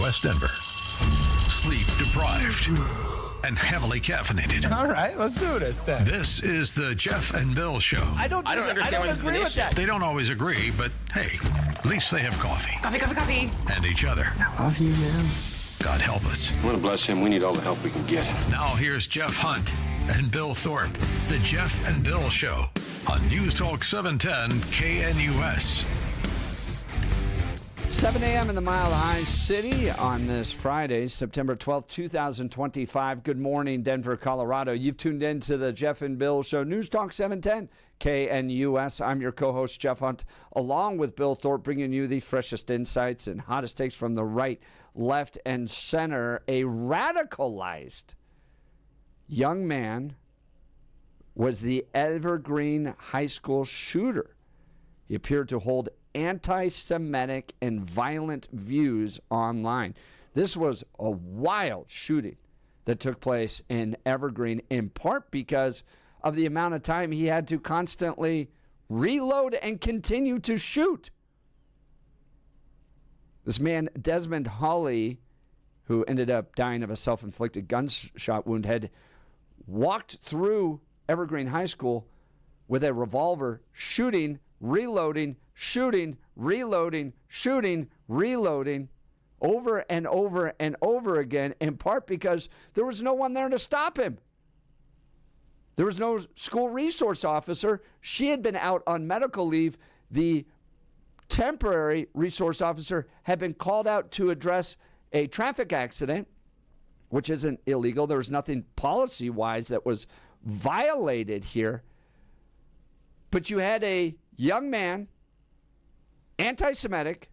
West Denver. Sleep deprived and heavily caffeinated. All right, let's do this then. This is the Jeff and Bill Show. I don't agree with that. They don't always agree, but hey, at least they have coffee. Coffee. And each other. I love you, man. God help us. I want to bless him. We need all the help we can get. Now here's Jeff Hunt and Bill Thorpe. The Jeff and Bill Show on News Talk 710 KNUS. 7 a.m. in the Mile High City on this Friday, September 12th, 2025. Good morning, Denver, Colorado. You've tuned in to the Jeff and Bill Show, News Talk 710 KNUS. I'm your co-host, Jeff Hunt, along with Bill Thorpe, bringing you the freshest insights and hottest takes from the right, left, and center. A radicalized young man was the Evergreen High School shooter. He appeared to hold anti-Semitic and violent views online. This was a wild shooting that took place in Evergreen, in part because of the amount of time he had to constantly reload and continue to shoot. This man, Desmond Hawley, who ended up dying of a self-inflicted gunshot wound, had walked through Evergreen High School with a revolver, shooting, reloading, shooting, reloading, shooting, reloading, over and over and over again, in part because there was no one there to stop him. There was no school resource officer. She had been out on medical leave. The temporary resource officer had been called out to address a traffic accident, which isn't illegal. There was nothing policy-wise that was violated here. But you had a young man, anti-Semitic,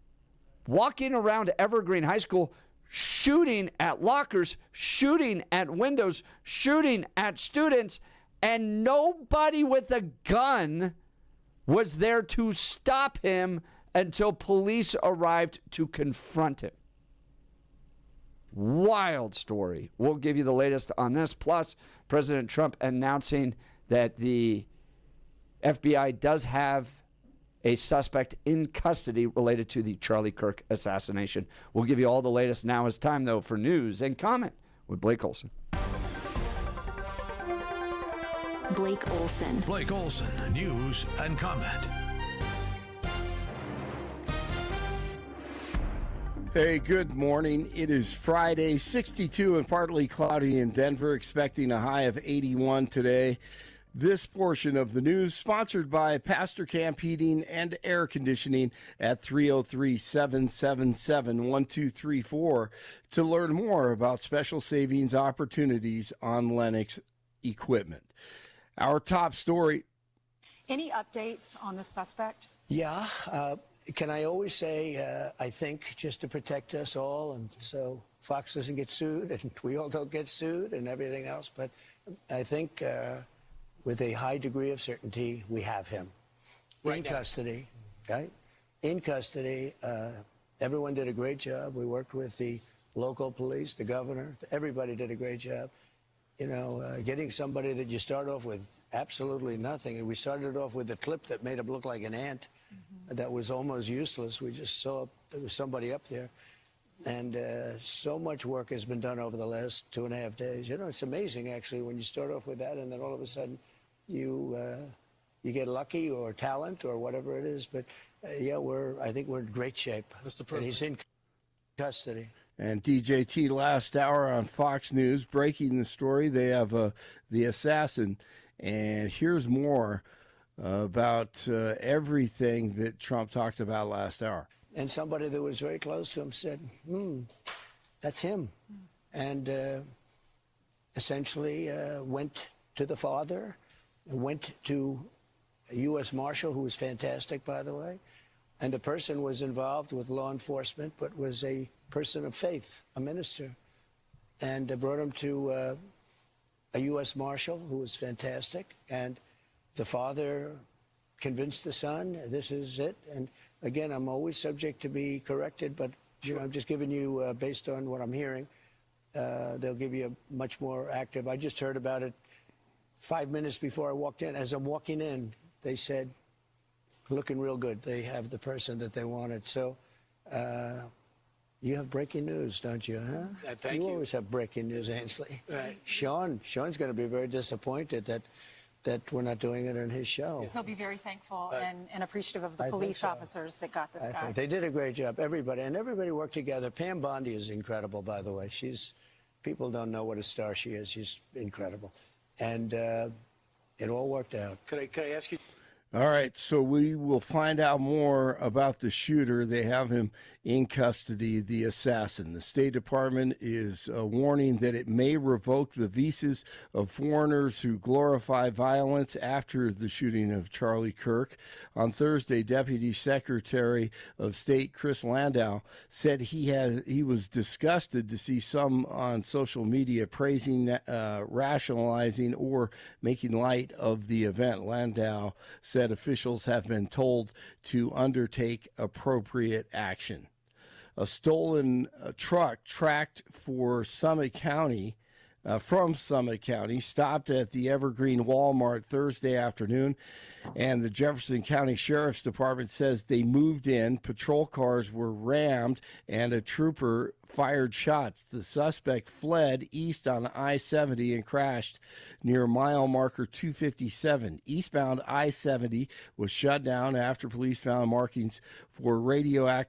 walking around Evergreen High School, shooting at lockers, shooting at windows, shooting at students, and nobody with a gun was there to stop him until police arrived to confront him. Wild story. We'll give you the latest on this. Plus, President Trump announcing that the FBI does have a suspect in custody related to the Charlie Kirk assassination. We'll give you all the latest. Now is time, though, for news and comment with Blake Olson. Blake Olson. Blake Olson, news and comment. Hey, good morning. It is Friday, 62 and partly cloudy in Denver, expecting a high of 81 today. This portion of the news sponsored by Pastor Camp Heating and Air Conditioning at 303-777-1234 to learn more about special savings opportunities on Lennox equipment. Our top story. Any updates on the suspect? Yeah. Can I always say, I think, just to protect us all, and so Fox doesn't get sued, and we all don't get sued, and everything else. But I think with a high degree of certainty, we have him in custody. Right? In custody. Everyone did a great job. We worked with the local police, the governor. Everybody did a great job. You know, getting somebody that you start off with absolutely nothing. And we started off with a clip that made him look like an ant. That was almost useless. We just saw there was somebody up there. And so much work has been done over the last 2.5 days. You know, it's amazing, actually, when you start off with that and then all of a sudden you get lucky or talent or whatever it is. But, yeah, I think we're in great shape. And he's in custody. And DJT last hour on Fox News breaking the story. They have the assassin. And here's more about everything that Trump talked about last hour. And somebody that was very close to him said, that's him. And essentially went to the father, went to a U.S. Marshal, who was fantastic, by the way. And the person was involved with law enforcement, but was a person of faith, a minister. And brought him to a U.S. Marshal, who was fantastic. And the father convinced the son, this is it. And again, I'm always subject to be corrected, but you know, I'm just giving you, based on what I'm hearing, they'll give you a much more active. I just heard about it 5 minutes before I walked in. As I'm walking in, they said, looking real good. They have the person that they wanted. So You have breaking news, don't you, huh? Thank you. You always have breaking news, Ainsley. Right. Sean's going to be very disappointed that we're not doing it on his show. He'll be very thankful and appreciative of the I think police so. officers that got this I guy. think they did a great job. Everybody worked together. Pam Bondi is incredible, by the way. People don't know what a star she is. She's incredible. And it all worked out. Can I ask you? All right, so we will find out more about the shooter. They have him in custody, the assassin. The State Department is warning that it may revoke the visas of foreigners who glorify violence after the shooting of Charlie Kirk. On Thursday, Deputy Secretary of State Chris Landau said he was disgusted to see some on social media praising, rationalizing, or making light of the event. Landau said officials have been told to undertake appropriate action. A stolen truck tracked from Summit County stopped at the Evergreen Walmart Thursday afternoon, and the Jefferson County Sheriff's Department says they moved in, patrol cars were rammed, and a trooper fired shots. The suspect fled east on I-70 and crashed near mile marker 257. Eastbound I-70 was shut down after police found markings for radioactive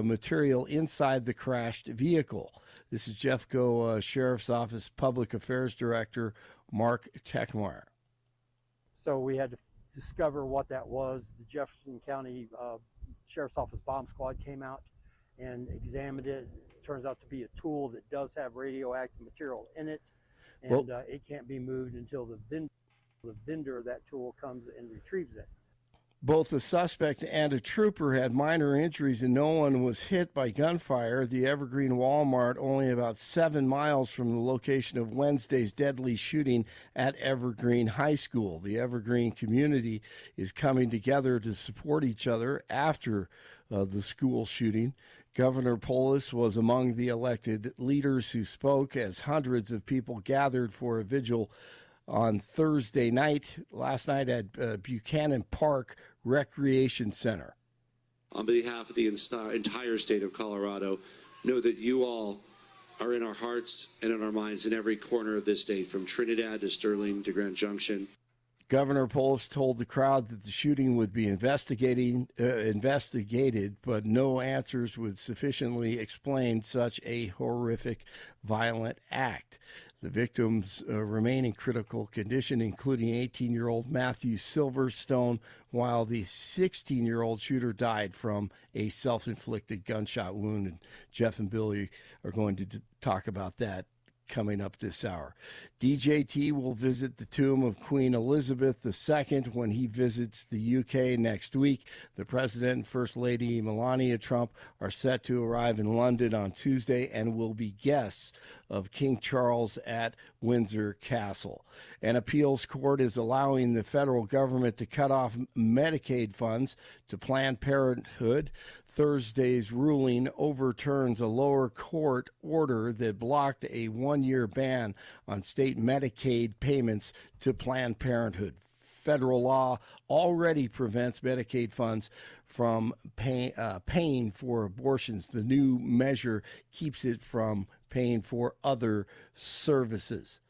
material inside the crashed vehicle. This is Jeffco Sheriff's Office Public Affairs Director Mark Techmeyer. So we had to discover what that was. The Jefferson County Sheriff's Office Bomb Squad came out and examined it. It turns out to be a tool that does have radioactive material in it, and it can't be moved until the vendor of that tool comes and retrieves it. Both the suspect and a trooper had minor injuries and no one was hit by gunfire. The Evergreen Walmart, only about 7 miles from the location of Wednesday's deadly shooting at Evergreen High School. The Evergreen community is coming together to support each other after the school shooting. Governor Polis was among the elected leaders who spoke as hundreds of people gathered for a vigil on Thursday night, last night at Buchanan Park Recreation Center. On behalf of the entire state of Colorado, know that you all are in our hearts and in our minds in every corner of this state, from Trinidad to Sterling to Grand Junction. Governor Polis told the crowd that the shooting would be investigated, but no answers would sufficiently explain such a horrific, violent act. The victims remain in critical condition, including 18-year-old Matthew Silverstone, while the 16-year-old shooter died from a self-inflicted gunshot wound. And Jeff and Billy are going to talk about that coming up this hour. DJT will visit the tomb of Queen Elizabeth II when he visits the UK next week. The President and First Lady Melania Trump are set to arrive in London on Tuesday and will be guests of King Charles at Windsor Castle. An appeals court is allowing the federal government to cut off Medicaid funds to Planned Parenthood. Thursday's ruling overturns a lower court order that blocked a one-year ban on state Medicaid payments to Planned Parenthood. Federal law already prevents Medicaid funds from paying for abortions. The new measure keeps it from paying for other services.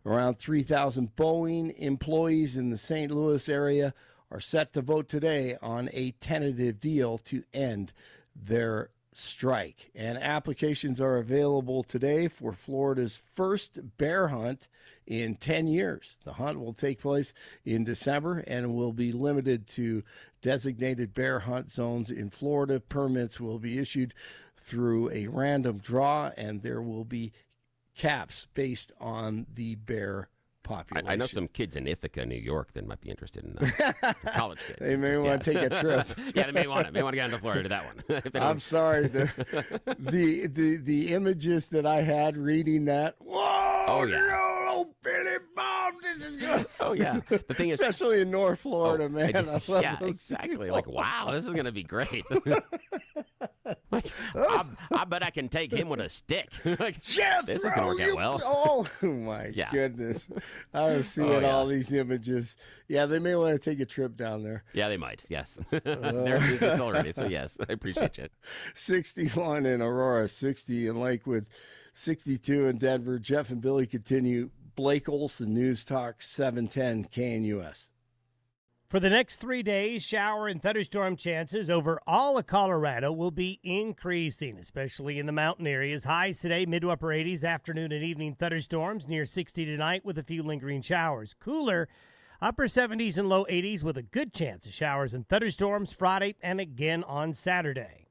Around 3,000 Boeing employees in the St. Louis area are set to vote today on a tentative deal to end their strike. And applications are available today for Florida's first bear hunt in 10 years. The hunt will take place in December and will be limited to designated bear hunt zones in Florida. Permits will be issued through a random draw, and there will be caps based on the bear population. I know some kids in Ithaca, New York, that might be interested in that. College kids. They may want to take a trip. Yeah, they may want to get into Florida to that one. I'm sorry. The images that I had reading that. Whoa! Oh yeah. Oh, Billy Bob, this is good. Oh yeah. The thing is, especially in North Florida, man. I love yeah, those exactly. people. Like, wow, this is going to be great. Like, I bet I can take him with a stick. Like, Jeff, this is going to work out well. Oh, my Yeah. goodness. I was seeing all these images. Yeah, they may want to take a trip down there. Yeah, they might. Yes. They're just already. So, yes, I appreciate you. 61 in Aurora, 60 in Lakewood, 62 in Denver. Jeff and Billy continue. Blake Olson, News Talk 710 KNUS. For the next 3 days, shower and thunderstorm chances over all of Colorado will be increasing, especially in the mountain areas. Highs today, mid to upper 80s, afternoon and evening thunderstorms, near 60 tonight with a few lingering showers. Cooler, upper 70s and low 80s with a good chance of showers and thunderstorms Friday and again on Saturday.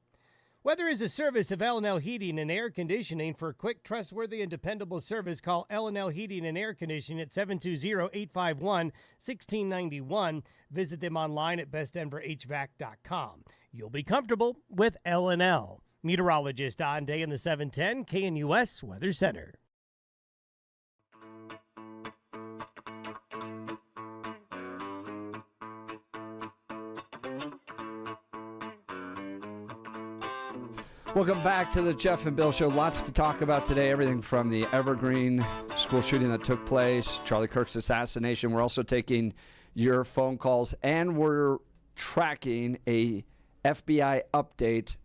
Weather is a service of L&L Heating and Air Conditioning. For quick, trustworthy, and dependable service, call L&L Heating and Air Conditioning at 720-851-1691. Visit them online at bestdenverhvac.com. You'll be comfortable with L&L. Meteorologist Don Day in the 710 KNUS Weather Center. Welcome back to the Jeff and Bill Show. Lots to talk about today. Everything from the Evergreen school shooting that took place, Charlie Kirk's assassination. We're also taking your phone calls, and we're tracking a FBI update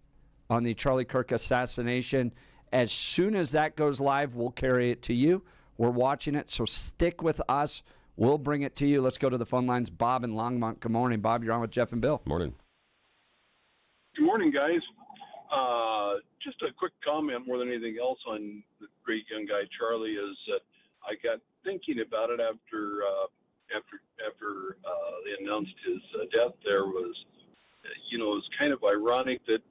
on the Charlie Kirk assassination. As soon as that goes live, we'll carry it to you. We're watching it, so stick with us. We'll bring it to you. Let's go to the phone lines. Bob in Longmont. Good morning, Bob. You're on with Jeff and Bill. Morning. Good morning, guys. Just a quick comment more than anything else on the great young guy Charlie is that I got thinking about it after they announced his death. There was, it was kind of ironic that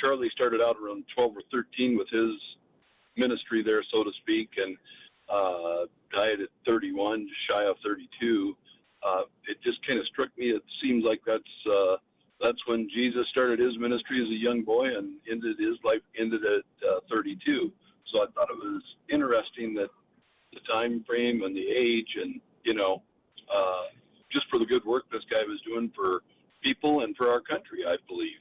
Charlie started out around 12 or 13 with his ministry there, so to speak, and died at 31, just shy of 32. It just kind of struck me. It seems like that's when Jesus started his ministry as a young boy and ended at 32. So I thought it was interesting that the time frame and the age and, just for the good work this guy was doing for people and for our country, I believe.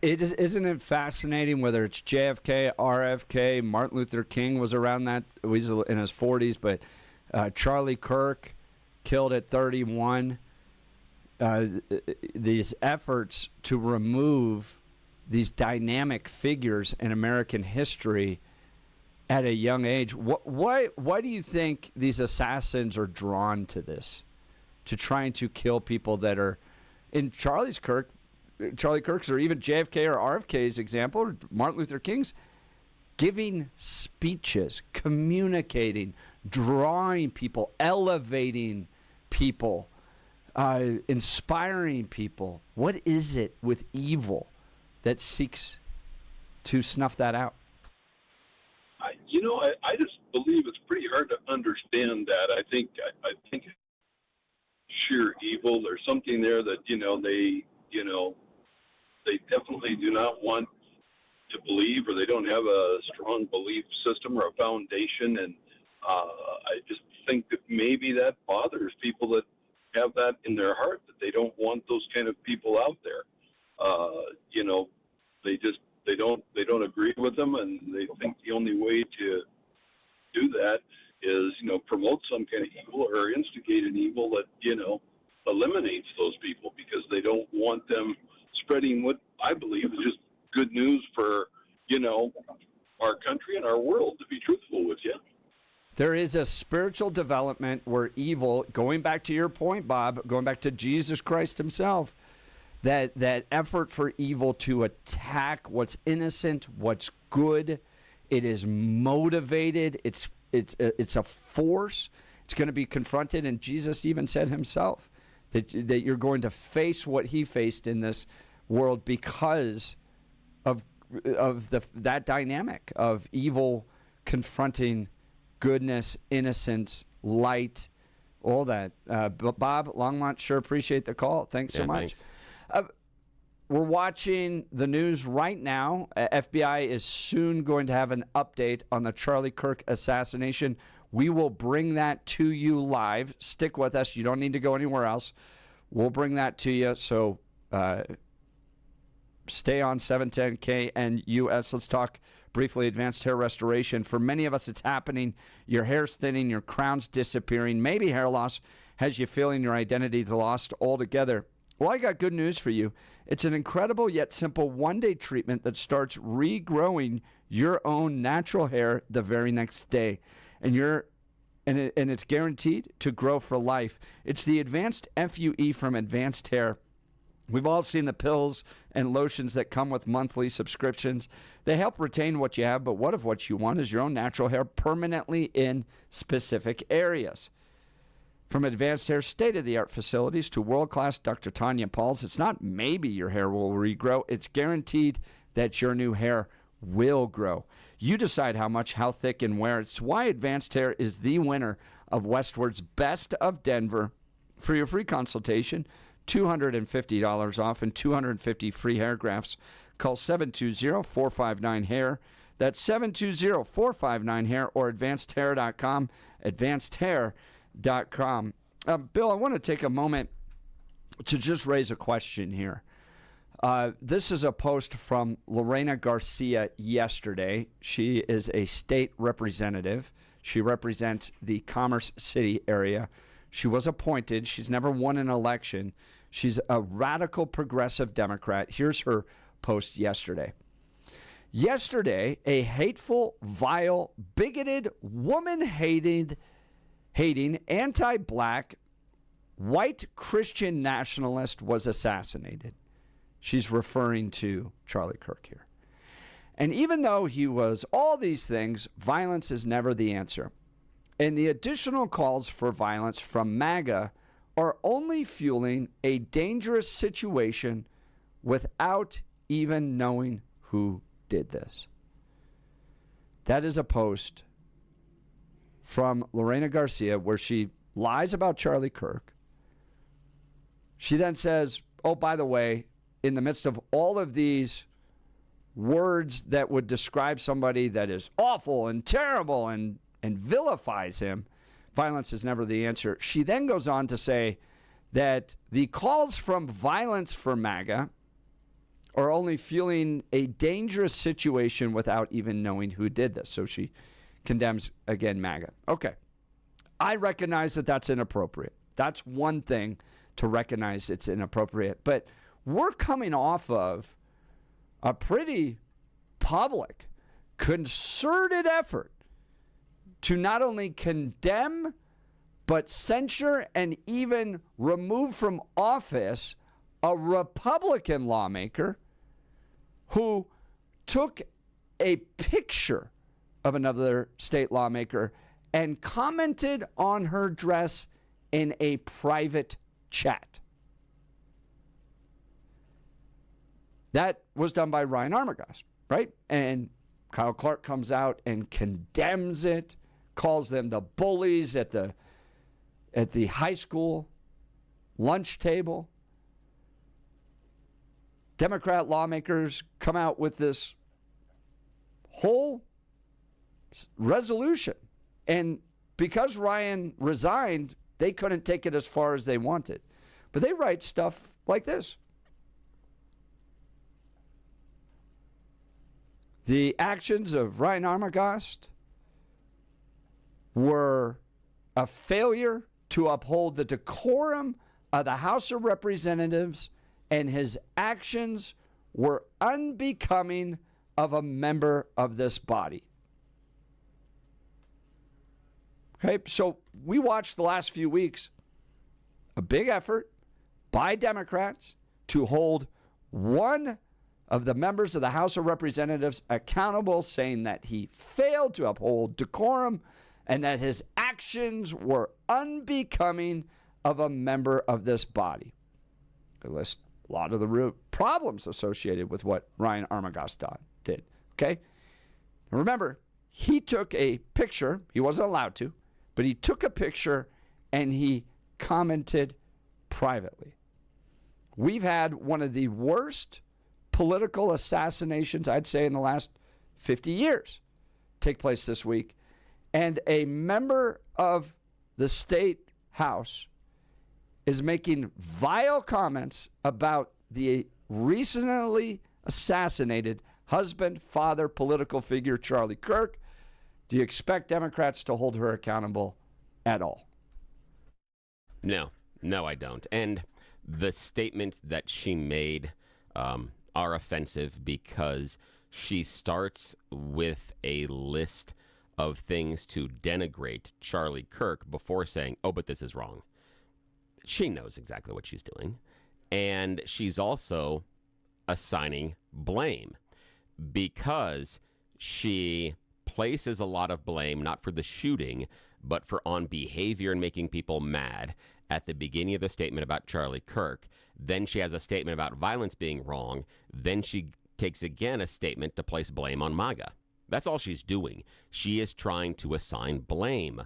Isn't it fascinating whether it's JFK, RFK, Martin Luther King was around that, he was in his 40s, but Charlie Kirk killed at 31. These efforts to remove these dynamic figures in American history at a young age. Why do you think these assassins are drawn to this, to trying to kill people that are in Charlie Kirk's or even JFK or RFK's example, or Martin Luther King's, giving speeches, communicating, drawing people, elevating people, inspiring people? What is it with evil that seeks to snuff that out? I just believe it's pretty hard to understand that. I think sheer evil. There's something there that they definitely do not want to believe, or they don't have a strong belief system or a foundation. And I just think that maybe that bothers people that have that in their heart, that they don't want those kind of people out there. They don't agree with them, and they think the only way to do that is promote some kind of evil or instigate an evil that eliminates those people, because they don't want them spreading what I believe is just good news for our country and our world, to be truthful with you. There is a spiritual development where evil, going back to your point, Bob, going back to Jesus Christ himself, that effort for evil to attack what's innocent, what's good, it is motivated, it's a force, it's going to be confronted, and Jesus even said himself that you're going to face what he faced in this world because of that dynamic of evil confronting goodness, innocence, light, all that. Bob Longmont, sure appreciate the call. Thanks so much. Thanks. We're watching the news right now. FBI is soon going to have an update on the Charlie Kirk assassination. We will bring that to you live. Stick with us. You don't need to go anywhere else. We'll bring that to you. So Stay on 710 KNUS. Let's talk briefly advanced hair restoration. For many of us, it's happening. Your hair's thinning, your crown's disappearing. Maybe hair loss has you feeling your identity's lost altogether. Well, I got good news for you. It's an incredible yet simple one-day treatment that starts regrowing your own natural hair the very next day. And it's guaranteed to grow for life. It's the Advanced FUE from Advanced Hair. We've all seen the pills and lotions that come with monthly subscriptions. They help retain what you have, but what if what you want is your own natural hair permanently in specific areas? From Advanced Hair state-of-the-art facilities to world-class Dr. Tanya Pauls, it's not maybe your hair will regrow. It's guaranteed that your new hair will grow. You decide how much, how thick, and where. It's why Advanced Hair is the winner of Westward's Best of Denver. For your free consultation, $250 off and 250 free hair grafts. Call 720-459-HAIR. That's 720-459-HAIR or advancedhair.com, advancedhair.com. Bill, I want to take a moment to just raise a question here. This is a post from Lorena Garcia yesterday. She is a state representative. She represents the Commerce City area. She was appointed. She's never won an election. She's a radical progressive Democrat. Here's her post yesterday. Yesterday, a hateful, vile, bigoted, woman-hating, anti-black, white Christian nationalist was assassinated. She's referring to Charlie Kirk here. And even though he was all these things, violence is never the answer. And the additional calls for violence from MAGA are only fueling a dangerous situation without even knowing who did this. That is a post from Lorena Garcia where she lies about Charlie Kirk. She then says, oh, by the way, in the midst of all of these words that would describe somebody that is awful and terrible and vilifies him, violence is never the answer. She then goes on to say that the calls from violence for MAGA are only fueling a dangerous situation without even knowing who did this. So she condemns, again, MAGA. Okay. I recognize that that's inappropriate. That's one thing to recognize it's inappropriate. But we're coming off of a pretty public, concerted effort to not only condemn, but censure and even remove from office a Republican lawmaker who took a picture of another state lawmaker and commented on her dress in a private chat. That was done by Ryan Armagost, right? And Kyle Clark comes out and condemns it, calls them the bullies at the high school lunch table. Democrat lawmakers come out with this whole resolution. And because Ryan resigned, they couldn't take it as far as they wanted. But they write stuff like this. The actions of Ryan Armagost were a failure to uphold the decorum of the House of Representatives, and his actions were unbecoming of a member of this body. Okay, so we watched the last few weeks a big effort by Democrats to hold one of the members of the House of Representatives accountable, saying that he failed to uphold decorum and that his actions were unbecoming of a member of this body. They list a lot of the problems associated with what Ryan Armagost did. Okay? Now remember, he took a picture. He wasn't allowed to, but he took a picture and he commented privately. We've had one of the worst political assassinations, I'd say, in the last 50 years take place this week. And a member of the state house is making vile comments about the recently assassinated husband, father, political figure Charlie Kirk. Do you expect Democrats to hold her accountable at all? No, I don't. And the statements that she made are offensive because she starts with a list of things to denigrate Charlie Kirk before saying, oh, but this is wrong. She knows exactly what she's doing. And she's also assigning blame because she places a lot of blame, not for the shooting, but for on behavior and making people mad at the beginning of the statement about Charlie Kirk. Then she has a statement about violence being wrong. Then she takes again a statement to place blame on MAGA. That's all she's doing. She is trying to assign blame.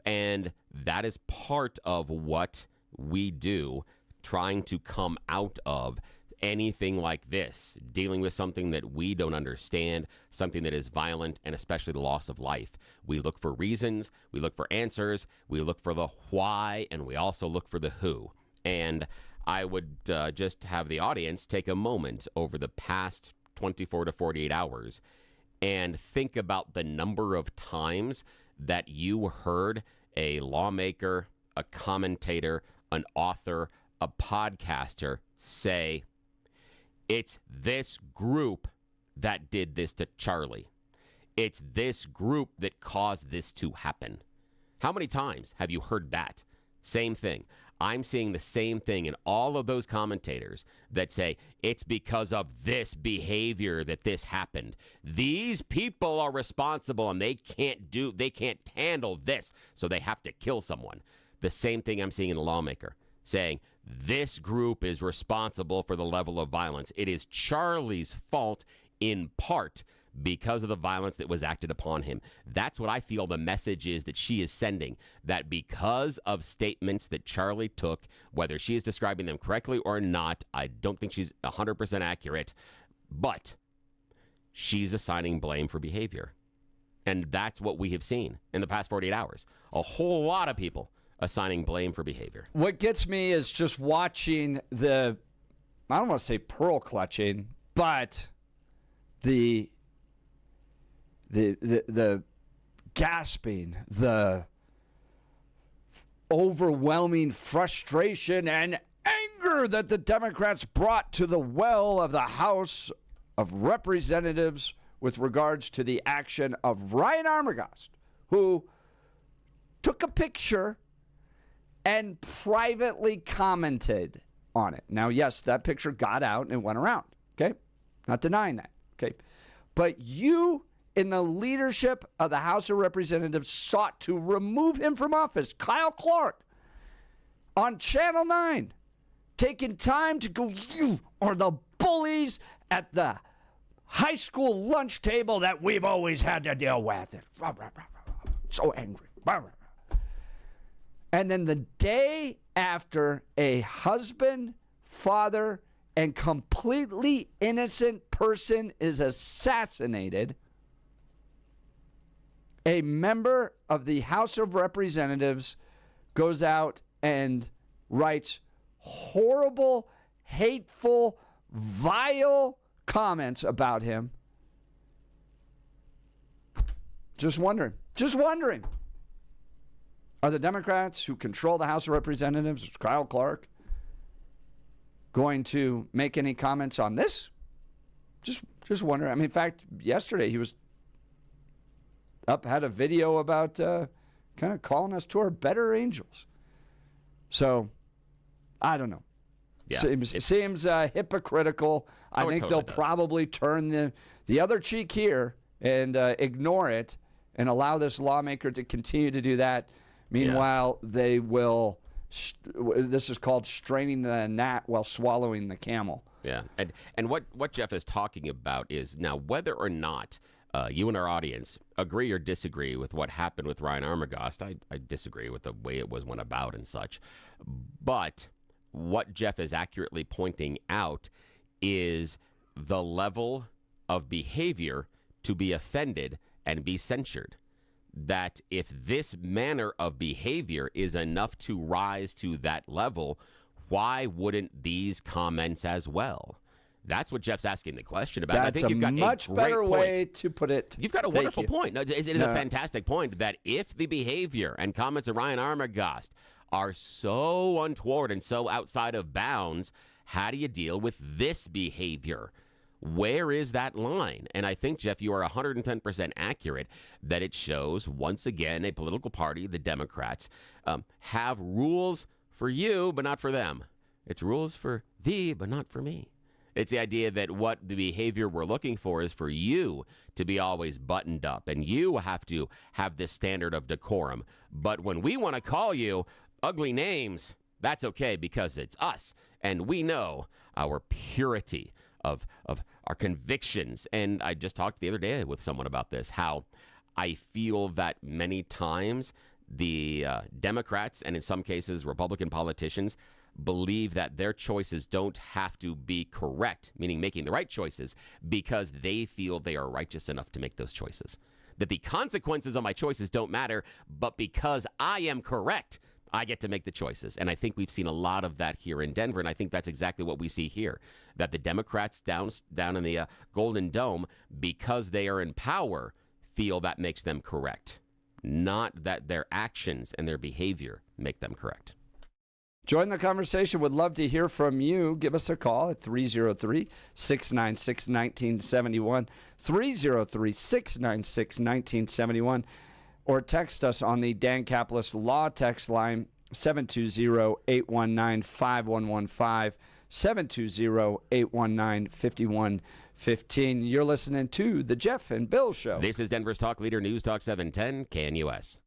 And that is part of what we do, trying to come out of anything like this, dealing with something that we don't understand, something that is violent, and especially the loss of life. We look for reasons, we look for answers, we look for the why, and we also look for the who. And I would just have the audience take a moment over the past 24 to 48 hours and think about the number of times that you heard a lawmaker, a commentator, an author, a podcaster say, it's this group that did this to Charlie. It's this group that caused this to happen. How many times have you heard that? Same thing. I'm seeing the same thing in all of those commentators that say it's because of this behavior that this happened. These people are responsible and they can't handle this, so they have to kill someone. The same thing I'm seeing in the lawmaker saying this group is responsible for the level of violence. It is Charlie's fault in part because of the violence that was acted upon him. That's what I feel the message is that she is sending, that because of statements that Charlie took, whether she is describing them correctly or not, I don't think she's 100% accurate, but she's assigning blame for behavior. And that's what we have seen in the past 48 hours. A whole lot of people assigning blame for behavior. What gets me is just watching I don't want to say pearl clutching, but the gasping, the overwhelming frustration and anger that the Democrats brought to the well of the House of Representatives with regards to the action of Ryan Armagost, who took a picture and privately commented on it. Now, yes, that picture got out and it went around, okay? Not denying that, okay? But you, in the leadership of the House of Representatives, sought to remove him from office. Kyle Clark on Channel 9, taking time to go, you are the bullies at the high school lunch table that we've always had to deal with. So angry. And then the day after a husband, father, and completely innocent person is assassinated, a member of the House of Representatives goes out and writes horrible, hateful, vile comments about him. Just wondering. Are the Democrats who control the House of Representatives, Kyle Clark, going to make any comments on this? Just wondering. I mean, in fact, yesterday he was had a video about kind of calling us to our better angels. So, I don't know. Yeah, seems hypocritical. I think totally they'll does. probably turn the other cheek here and ignore it and allow this lawmaker to continue to do that. Meanwhile, they will, this is called straining the gnat while swallowing the camel. Yeah, and what Jeff is talking about is now whether or not you and our audience agree or disagree with what happened with Ryan Armagost. I disagree with the way it went about and such. But what Jeff is accurately pointing out is the level of behavior to be offended and be censured. That if this manner of behavior is enough to rise to that level, why wouldn't these comments as well? That's what Jeff's asking the question about. I That's think you've got much a great better point. way to put it. You've got a Thank wonderful you. point. No, it is a fantastic point that if the behavior and comments of Ryan Armagost are so untoward and so outside of bounds, how do you deal with this behavior? Where is that line? And I think, Jeff, you are 110% accurate that it shows, once again, a political party, the Democrats, have rules for you, but not for them. It's rules for thee, but not for me. It's the idea that what the behavior we're looking for is for you to be always buttoned up, and you have to have this standard of decorum. But when we want to call you ugly names, that's okay because it's us, and we know our purity of our convictions. And I just talked the other day with someone about this, how I feel that many times the Democrats, and in some cases Republican politicians, believe that their choices don't have to be correct, meaning making the right choices, because they feel they are righteous enough to make those choices. That the consequences of my choices don't matter, but because I am correct, I get to make the choices. And I think we've seen a lot of that here in Denver, and I think that's exactly what we see here, that the Democrats down in the Golden Dome, because they are in power, feel that makes them correct, not that their actions and their behavior make them correct. Join the conversation. Would love to hear from you. Give us a call at 303-696-1971, 303-696-1971, or text us on the Dan Caplis Law text line, 720-819-5115, 720-819-5115. You're listening to The Jeff and Bill Show. This is Denver's Talk Leader, News Talk 710, KNUS.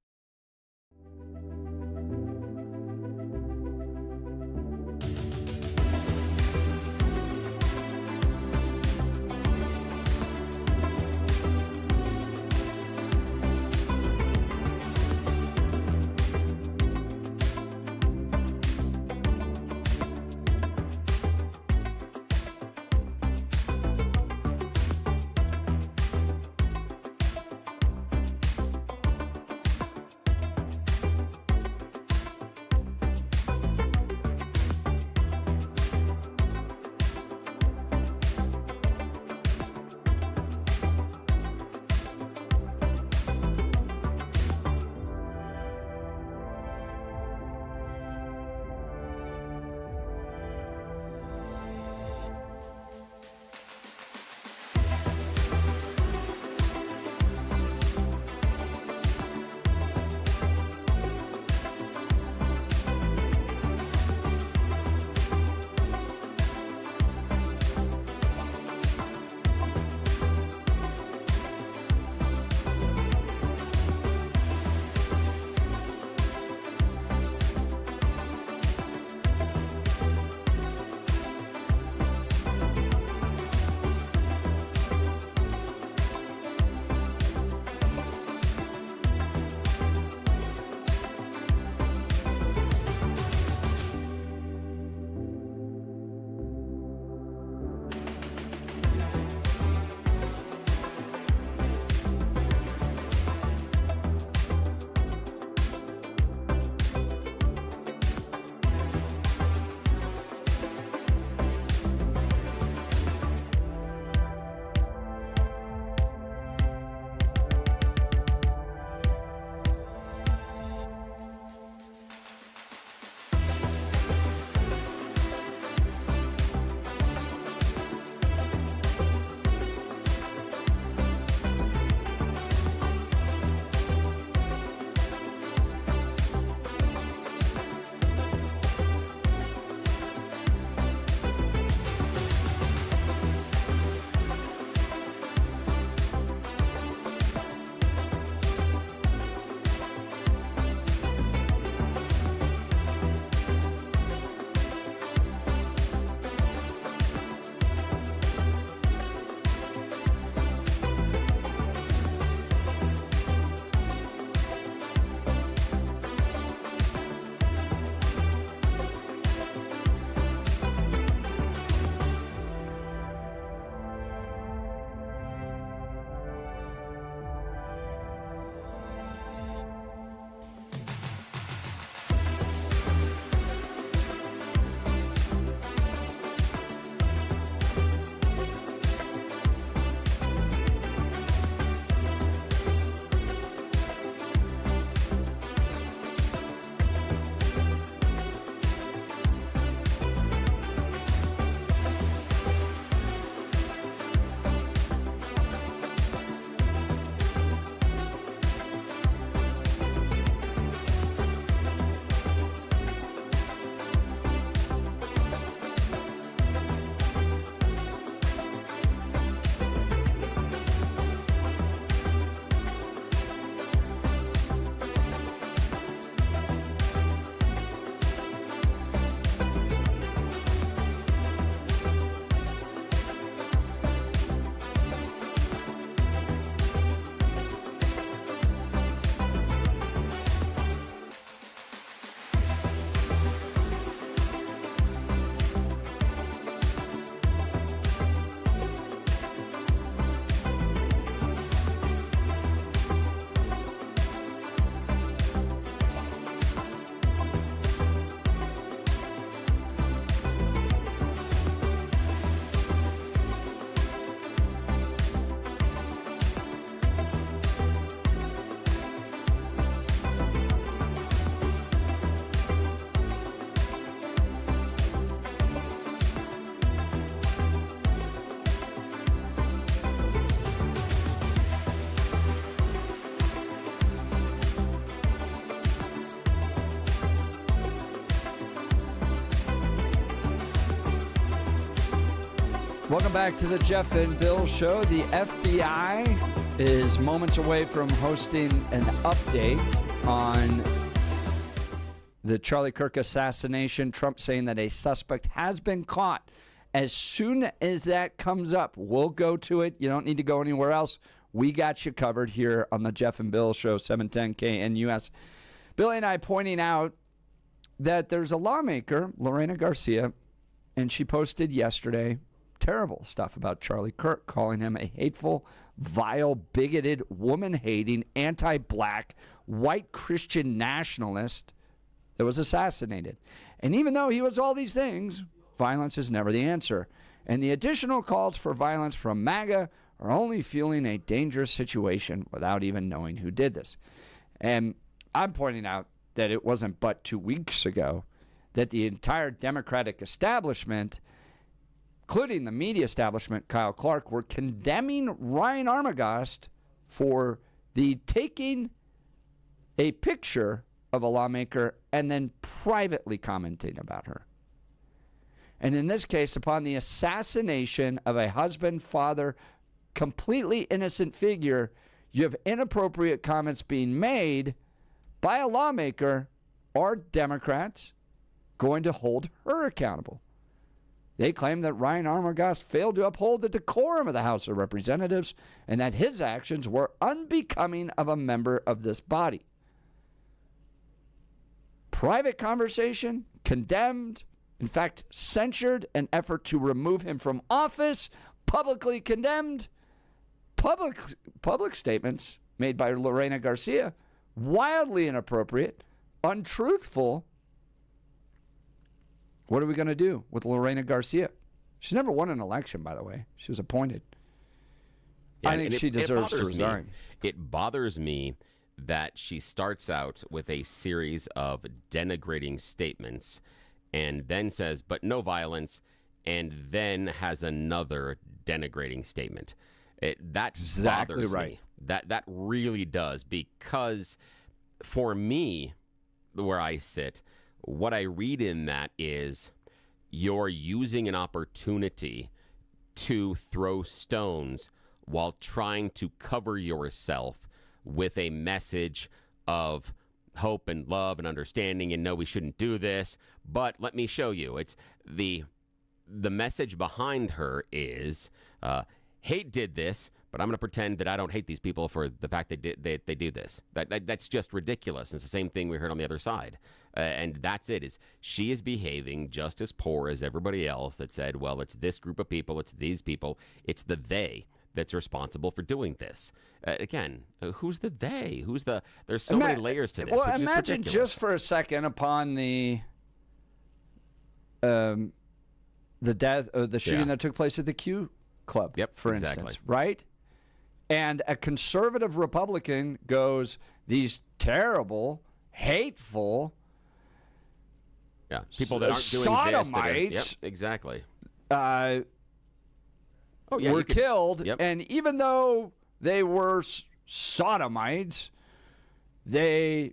Welcome back to the Jeff and Bill Show. The FBI is moments away from hosting an update on the Charlie Kirk assassination. Trump saying that a suspect has been caught. As soon as that comes up, we'll go to it. You don't need to go anywhere else. We got you covered here on the Jeff and Bill Show, 710 KNUS. Billy and I pointing out that there's a lawmaker, Lorena Garcia, and she posted yesterday terrible stuff about Charlie Kirk, calling him a hateful, vile, bigoted, woman-hating, anti-black, white Christian nationalist that was assassinated. And even though he was all these things, violence is never the answer. And the additional calls for violence from MAGA are only fueling a dangerous situation without even knowing who did this. And I'm pointing out that it wasn't but 2 weeks ago that the entire Democratic establishment, including the media establishment, Kyle Clark, were condemning Ryan Armagost for the taking a picture of a lawmaker and then privately commenting about her. And in this case, upon the assassination of a husband, father, completely innocent figure, you have inappropriate comments being made by a lawmaker. Are Democrats going to hold her accountable? They claim that Ryan Armagost failed to uphold the decorum of the House of Representatives and that his actions were unbecoming of a member of this body. Private conversation, condemned, in fact, censured, an effort to remove him from office, publicly condemned, public statements made by Lorena Garcia, wildly inappropriate, untruthful. What are we going to do with Lorena Garcia? She's never won an election, by the way. She was appointed. Yeah, I think she deserves to resign. It bothers me that she starts out with a series of denigrating statements and then says, but no violence, and then has another denigrating statement. That exactly bothers right. me. That really does, because for me, where I sit, what I read in that is you're using an opportunity to throw stones while trying to cover yourself with a message of hope and love and understanding and no, we shouldn't do this. But let me show you. It's the message behind her is hate did this, but I'm going to pretend that I don't hate these people for the fact they do this. That's just ridiculous. It's the same thing we heard on the other side. And that's it. Is she is behaving just as poor as everybody else that said, well, it's this group of people, it's these people, it's the they that's responsible for doing this. Again, who's the they? There's so many layers to this. Well, which is imagine ridiculous. just for a second upon the death, the shooting that took place at the Q Club, for instance, right? And a conservative Republican goes, these terrible, hateful, people that aren't doing sodomites, this. Exactly. were killed, and even though they were sodomites, there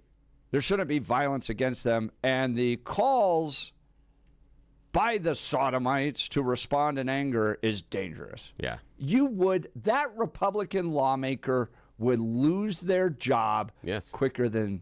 shouldn't be violence against them. And the calls by the sodomites to respond in anger is dangerous. Yeah. That Republican lawmaker would lose their job quicker than,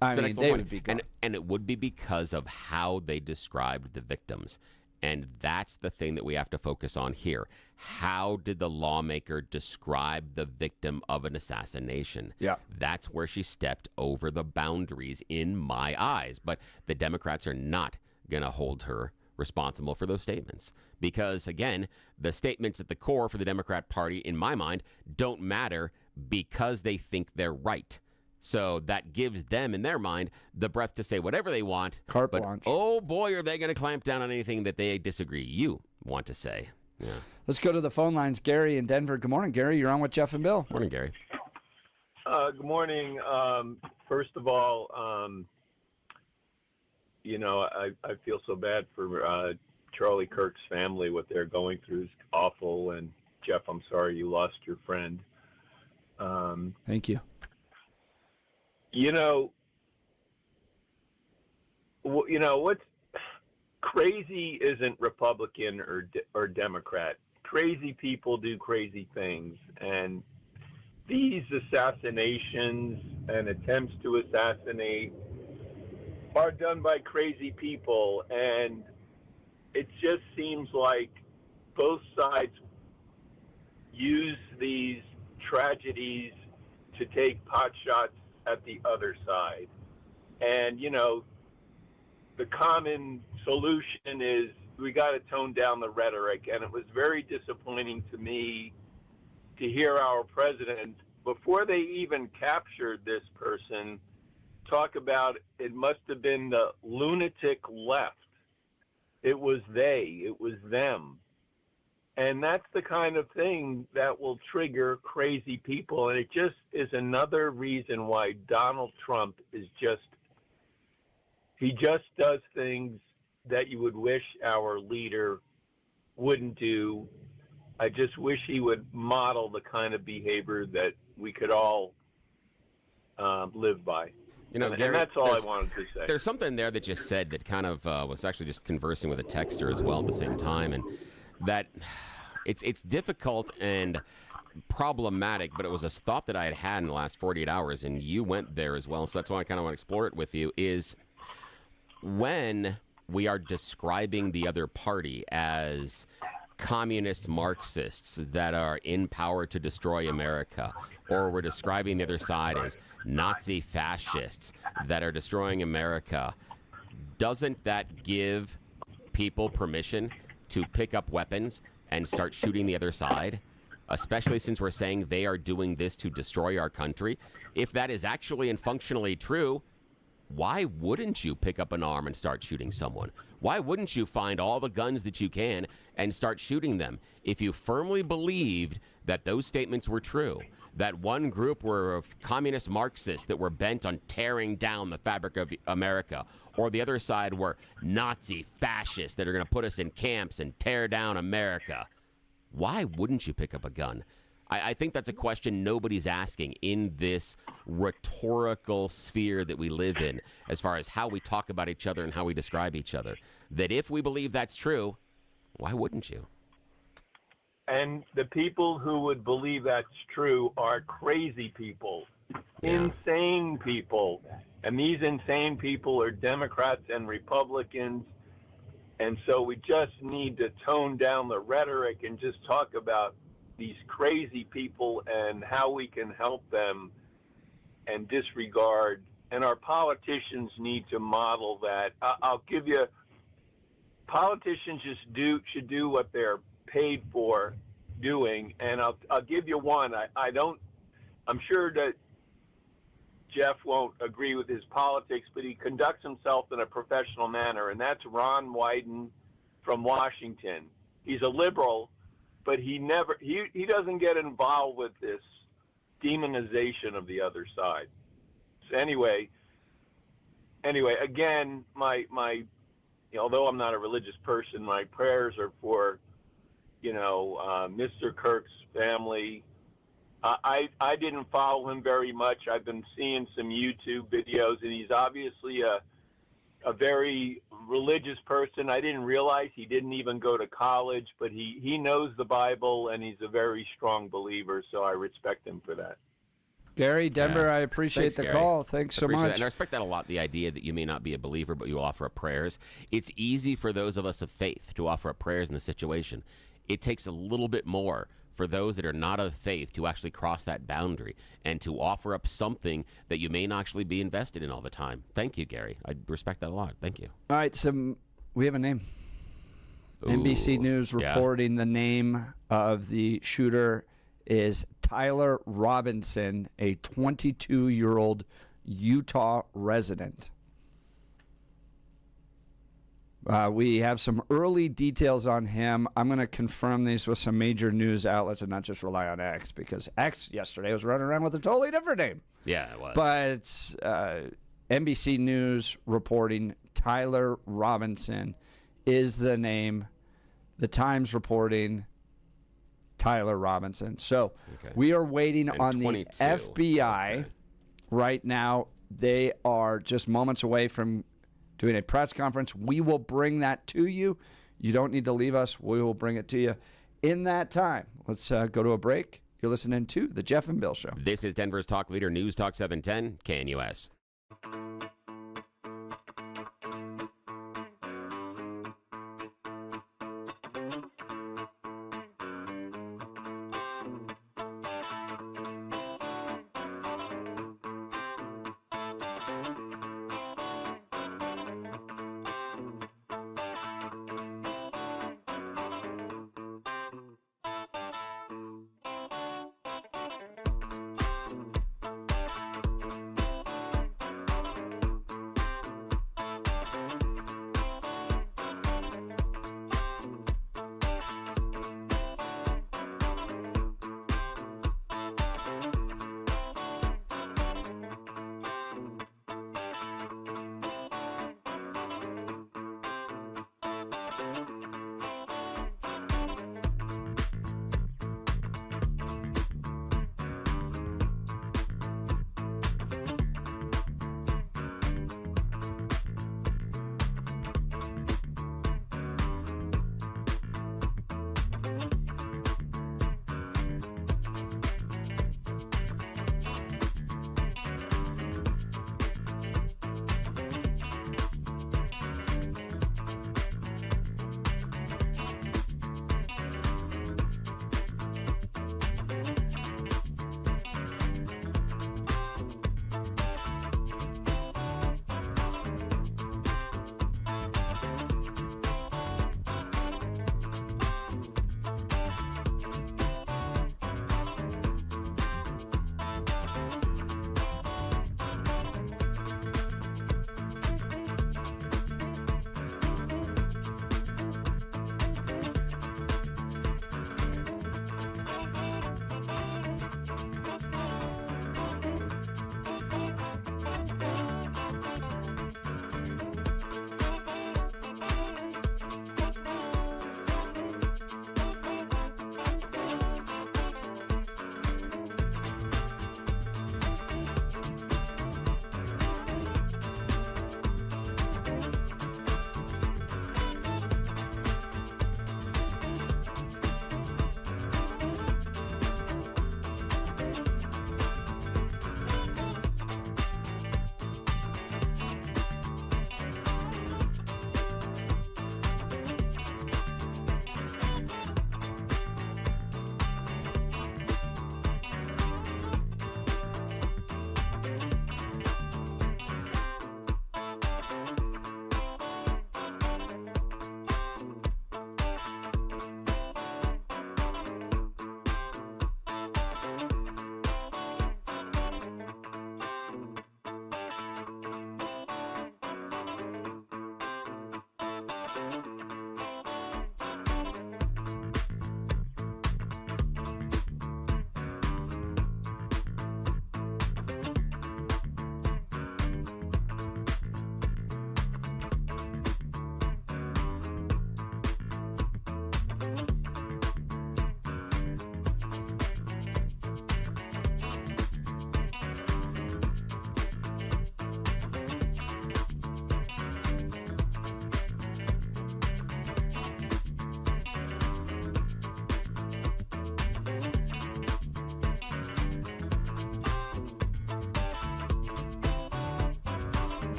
they would be gone. And it would be because of how they described the victims. And that's the thing that we have to focus on here. How did the lawmaker describe the victim of an assassination? Yeah. That's where she stepped over the boundaries in my eyes. But the Democrats are not going to hold her responsible for those statements. Because, again, the statements at the core for the Democrat Party, in my mind, don't matter because they think they're right. So that gives them, in their mind, the breath to say whatever they want. Carte but, blanche. oh, boy, are they going to clamp down on anything that they disagree you want to say. Yeah. Let's go to the phone lines. Gary in Denver. Good morning, Gary. You're on with Jeff and Bill. Morning, Gary. Good morning. First of all, I feel so bad for Charlie Kirk's family. What they're going through is awful. And, Jeff, I'm sorry you lost your friend. Thank you. What's crazy isn't Republican or Democrat. crazy people do crazy things, and these assassinations and attempts to assassinate are done by crazy people, and it just seems like both sides use these tragedies to take pot shots at the other side. And, you know, the common solution is we got to tone down the rhetoric. And it was very disappointing to me to hear our president, before they even captured this person, talk about it must have been the lunatic left. It was they, it was them. And that's the kind of thing that will trigger crazy people. And it just is another reason why Donald Trump is he just does things that you would wish our leader wouldn't do. I just wish he would model the kind of behavior that we could all live by. You know, and Gary, that's all I wanted to say. There's something there that you said that kind of was actually just conversing with a texter as well at the same time, and that it's difficult and problematic, but it was a thought that I had in the last 48 hours, and you went there as well, so that's why I kind of want to explore it with you, is when we are describing the other party as communist Marxists that are in power to destroy America, or we're describing the other side as Nazi fascists that are destroying America, doesn't that give people permission to pick up weapons and start shooting the other side? Especially since we're saying they are doing this to destroy our country. If that is actually and functionally true, why wouldn't you pick up an arm and start shooting someone? Why wouldn't you find all the guns that you can and start shooting them? If you firmly believed that those statements were true, that one group were communist Marxists that were bent on tearing down the fabric of America, or the other side were Nazi fascists that are going to put us in camps and tear down America, why wouldn't you pick up a gun? I think that's a question nobody's asking in this rhetorical sphere that we live in, as far as how we talk about each other and how we describe each other. That if we believe that's true, why wouldn't you? And the people who would believe that's true are crazy people, insane people. And these insane people are Democrats and Republicans. And so we just need to tone down the rhetoric and just talk about these crazy people and how we can help them and disregard. And our politicians need to model that. I'll give you, politicians should do what they're paid for doing. And I'll give you one. I'm sure that Jeff won't agree with his politics, but he conducts himself in a professional manner, and that's Ron Wyden from Washington. He's a liberal, but he doesn't get involved with this demonization of the other side. So anyway, again, although I'm not a religious person, my prayers are for, Mr. Kirk's family. I didn't follow him very much. I've been seeing some YouTube videos, and he's obviously a very religious person. I didn't realize he didn't even go to college, but he knows the Bible, and he's a very strong believer, so I respect him for that. Gary, Denver, I appreciate the call. Thanks so much. That. And I respect that a lot, the idea that you may not be a believer, but you offer up prayers. It's easy for those of us of faith to offer up prayers in the situation. It takes a little bit more for those that are not of faith to actually cross that boundary and to offer up something that you may not actually be invested in all the time. Thank you, Gary. I respect that a lot. Thank you. All right, so we have a name. Ooh, NBC News reporting the name of the shooter is Tyler Robinson, a 22-year-old Utah resident. We have some early details on him. I'm going to confirm these with some major news outlets and not just rely on X, because X yesterday was running around with a totally different name. Yeah, it was. But NBC News reporting Tyler Robinson is the name. The Times reporting Tyler Robinson. So we are waiting on the FBI right now. They are just moments away from doing a press conference. We will bring that to you. You don't need to leave us. We will bring it to you. in that time. Let's go to a break. You're listening to The Jeff and Bill Show. This is Denver's talk leader, News Talk 710, KNUS.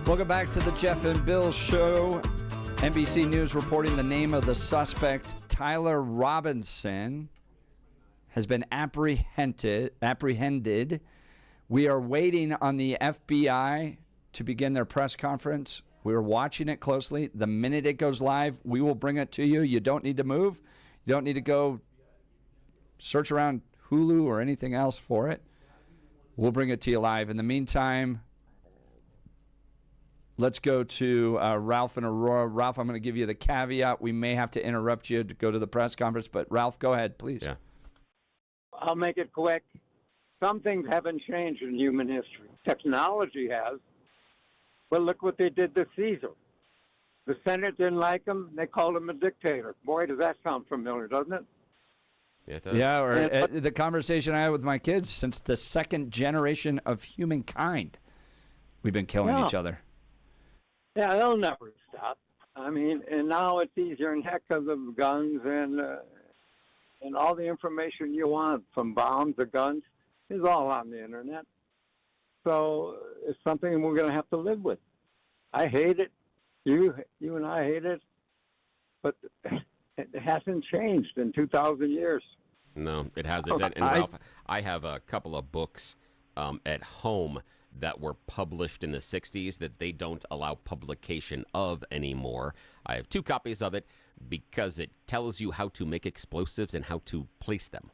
Welcome back to the Jeff and Bill Show. NBC News reporting the name of the suspect, Tyler Robinson, has been apprehended. We are waiting on the FBI to begin their press conference. We are watching it closely. The minute it goes live, we will bring it to you. You don't need to move. You don't need to go search around Hulu or anything else for it, we'll bring it to you live. In the meantime, let's go to Ralph and Aurora. Ralph, I'm going to give you the caveat. We may have to interrupt you to go to the press conference, but Ralph, go ahead, please. Yeah. I'll make it quick. Some things haven't changed in human history. Technology has. But look what they did to Caesar. The Senate didn't like him. They called him a dictator. Boy, does that sound familiar, doesn't it? Yeah, it does. Yeah, or the conversation I had with my kids, since the second generation of humankind, we've been killing each other. Yeah, they'll never stop. I mean, and now it's easier than heck because of guns and all the information you want, from bombs to guns, is all on the internet. So it's something we're going to have to live with. I hate it. You and I hate it. But it hasn't changed in 2,000 years. No, it hasn't. And Ralph, I have a couple of books at home that were published in the 60s that they don't allow publication of anymore. I have 2 copies of it because it tells you how to make explosives and how to place them.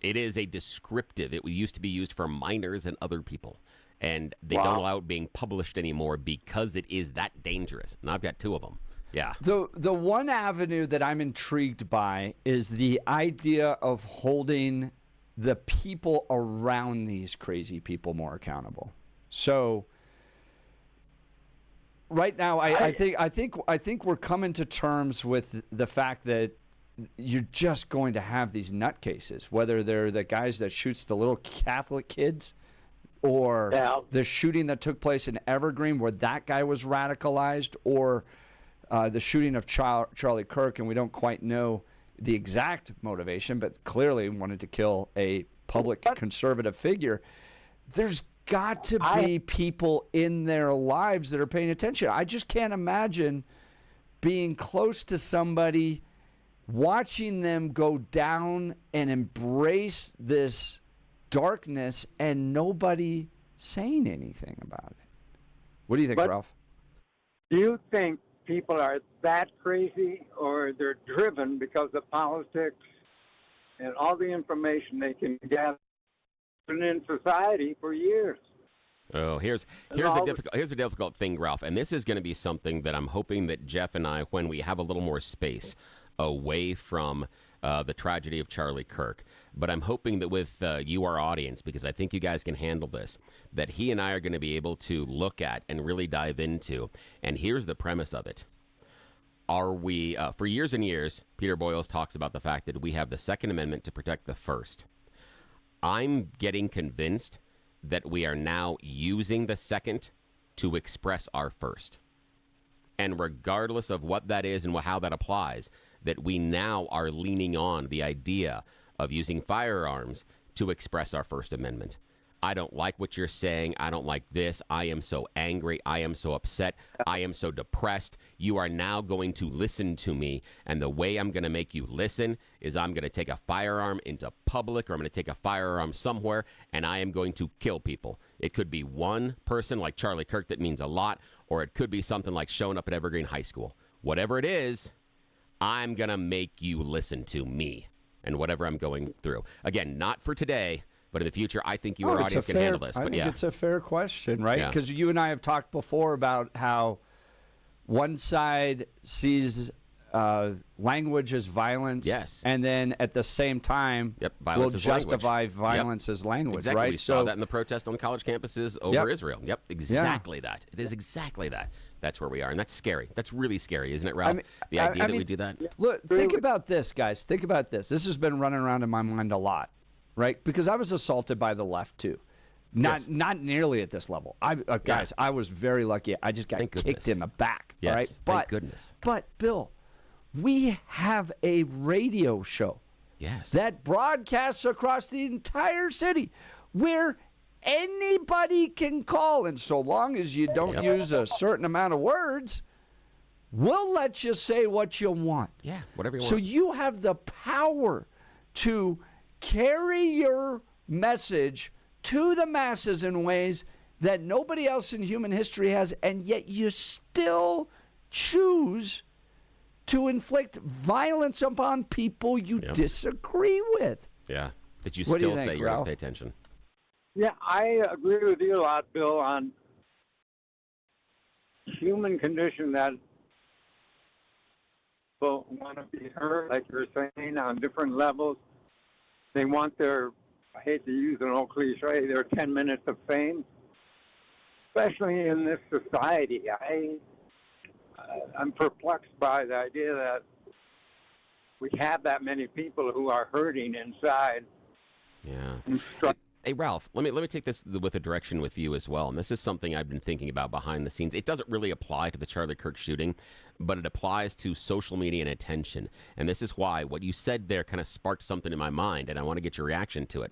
It is a descriptive. It used to be used for miners and other people. And they don't allow it being published anymore because it is that dangerous. And I've got 2 of them. Yeah. The one avenue that I'm intrigued by is the idea of holding the people around these crazy people more accountable. So right now, I think we're coming to terms with the fact that you're just going to have these nutcases, whether they're the guys that shoots the little Catholic kids, or the shooting that took place in Evergreen where that guy was radicalized, or the shooting of Charlie Kirk, and we don't quite know the exact motivation, but clearly wanted to kill a public conservative figure. There's got to be people in their lives that are paying attention. I just can't imagine being close to somebody, watching them go down and embrace this darkness and nobody saying anything about it. What do you think, Ralph? Do you think people are that crazy, or they're driven because of politics and all the information they can gather in society for years? Oh, here's a difficult thing, Ralph, and this is going to be something that I'm hoping that Jeff and I, when we have a little more space away from the tragedy of Charlie Kirk, but I'm hoping that with you, our audience, because I think you guys can handle this, that he and I are going to be able to look at and really dive into. And here's the premise of it. Are we, for years and years, Peter Boyles talks about the fact that we have the Second Amendment to protect the First. I'm getting convinced that we are now using the Second to express our First. And regardless of what that is and how that applies, that we now are leaning on the idea of using firearms to express our First Amendment. I don't like what you're saying. I don't like this. I am so angry. I am so upset. I am so depressed. You are now going to listen to me. And the way I'm going to make you listen is I'm going to take a firearm into public, or I'm going to take a firearm somewhere, and I am going to kill people. It could be one person like Charlie Kirk that means a lot, or it could be something like showing up at Evergreen High School. Whatever it is, I'm going to make you listen to me and whatever I'm going through. Again, not for today, but in the future, I think our audience can handle this. I But think it's a fair question, right? Yeah. Because you and I have talked before about how one side sees language as violence, yes, and then at the same time will justify violence as language, exactly. right? We saw that in the protest on college campuses over Israel. Yep, exactly that. It is exactly that. That's where we are, and that's scary. That's really scary, isn't it, Ralph? The idea that we do that? Look, think about this, guys. Think about this. This has been running around in my mind a lot, right? Because I was assaulted by the left, too. Not nearly at this level. Guys, I was very lucky. I just got kicked in the back, all right? Thank goodness. But, Bill, we have a radio show that broadcasts across the entire city where anybody can call, and so long as you don't use a certain amount of words, we'll let you say what you want. Yeah, whatever you want. So you have the power to carry your message to the masses in ways that nobody else in human history has, and yet you still choose to inflict violence upon people you disagree with. Yeah. that you What do you still think, say you're going Ralph? to pay attention? Yeah, I agree with you a lot, Bill, on human condition that people want to be heard, like you're saying, on different levels. They want their, I hate to use an old cliche, their 10 minutes of fame, especially in this society. I'm perplexed by the idea that we have that many people who are hurting inside. Yeah. Hey, Ralph, let me take this with a direction with you as well. And this is something I've been thinking about behind the scenes. It doesn't really apply to the Charlie Kirk shooting, but it applies to social media and attention. And this is why what you said there kind of sparked something in my mind, and I want to get your reaction to it.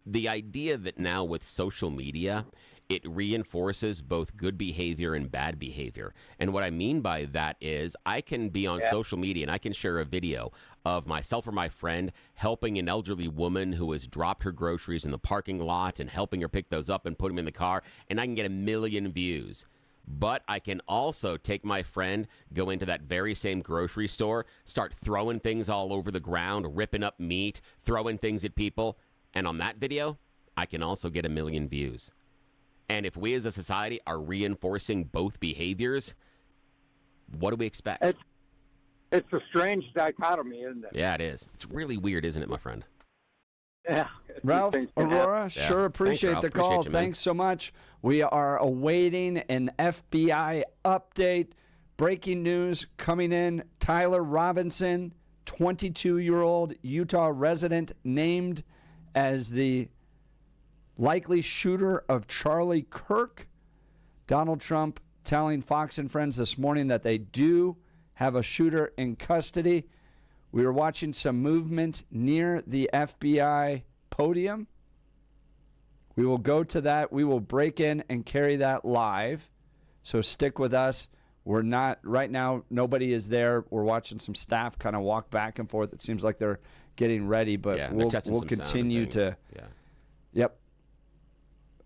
The idea that now with social media, it reinforces both good behavior and bad behavior. And what I mean by that is I can be on social media and I can share a video of myself or my friend helping an elderly woman who has dropped her groceries in the parking lot and helping her pick those up and put them in the car, and I can get 1 million views. But I can also take my friend, go into that very same grocery store, start throwing things all over the ground, ripping up meat, throwing things at people, and on that video, I can also get 1 million views. And if we as a society are reinforcing both behaviors, what do we expect? It's a strange dichotomy, isn't it? Yeah, it is. It's really weird, isn't it, my friend? Yeah. Ralph, Aurora, sure appreciate Ralph. the call. Appreciate you, man. Thanks so much. We are awaiting an FBI update. Breaking news coming in. Tyler Robinson, 22-year-old Utah resident, named as the likely shooter of Charlie Kirk. Donald Trump telling Fox and Friends this morning that they do have a shooter in custody. We were watching some movement near the FBI podium. We will go to that. We will break in and carry that live. So stick with us. We're not, right now, nobody is there. We're watching some staff kind of walk back and forth. It seems like they're getting ready, but we'll continue to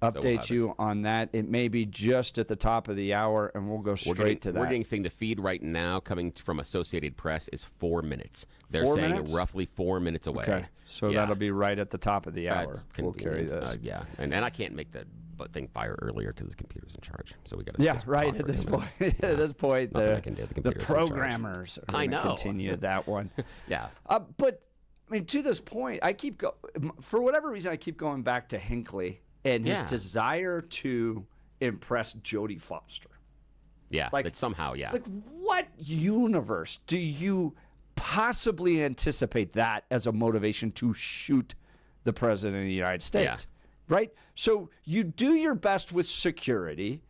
update you on that. It may be just at the top of the hour, and we'll go straight to that. We're getting the feed right now coming from Associated Press is 4 minutes. They're 4 saying minutes? roughly 4 minutes away. Okay, so that'll be right at the top of the hour. That's We'll carry this. Yeah, and I can't make the thing fire earlier because the computer's in charge. So we got to right at this point. At this point, Nothing I can do. The programmers are going to continue that one. Yeah. But I mean, to this point, for whatever reason, I keep going back to Hinckley and his desire to impress Jodie Foster. Yeah, that somehow, Like, what universe do you possibly anticipate that as a motivation to shoot the president of the United States? Right? So you do your best with security,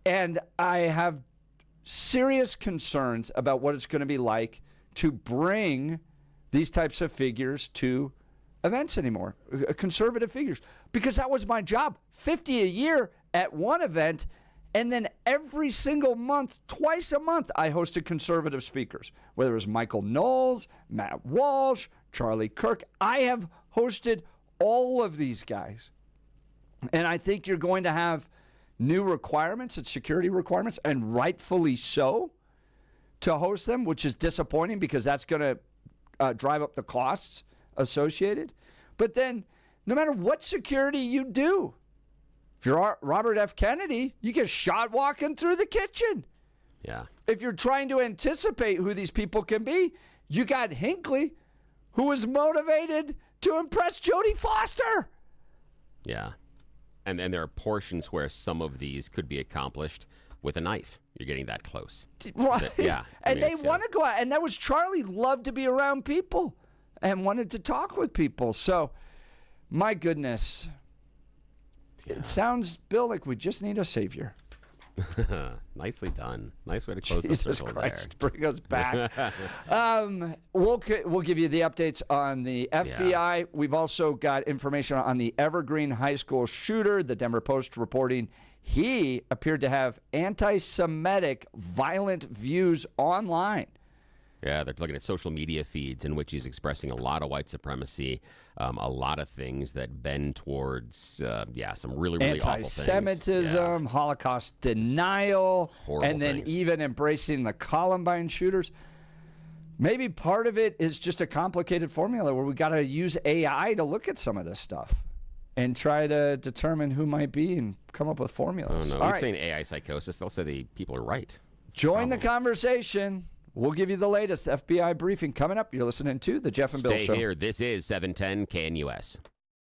and I have serious concerns about what it's going to be like to bring these types of figures to events anymore, conservative figures, because that was my job. 50 a year at one event, and then every single month, twice a month, I hosted conservative speakers, whether it was Michael Knowles, Matt Walsh, Charlie Kirk. I have hosted all of these guys, and I think you're going to have new requirements and security requirements, and rightfully so, to host them, which is disappointing because that's going to drive up the costs associated. But then no matter what security you do, if you're Robert F. Kennedy, you get shot walking through the kitchen. Yeah. If you're trying to anticipate who these people can be, you got Hinckley, who was motivated to impress Jodie Foster. Yeah. And there are portions where some of these could be accomplished with a knife. You're getting that close. Right. Yeah. And they want to go out. And that was Charlie, loved to be around people and wanted to talk with people. So, my goodness. It sounds, Bill, like we just need a savior. Nicely done. Nice way to close Jesus the circle Christ, there. bring us back. We'll give you the updates on the FBI. Yeah. We've also got information on the Evergreen High School shooter. The Denver Post reporting he appeared to have anti-Semitic violent views online. Yeah, they're looking at social media feeds in which he's expressing a lot of white supremacy, a lot of things that bend towards, some really, really awful things. Anti-Semitism, Holocaust denial, horrible and then things. even embracing the Columbine shooters. Maybe part of it is just a complicated formula where we got to use AI to look at some of this stuff and try to determine who might be and come up with formulas. Oh, no. All We're right. saying AI psychosis. They'll say the people are right. Join the conversation. We'll give you the latest FBI briefing coming up. You're listening to The Jeff and Bill Stay Show. here. This is 710 KNUS.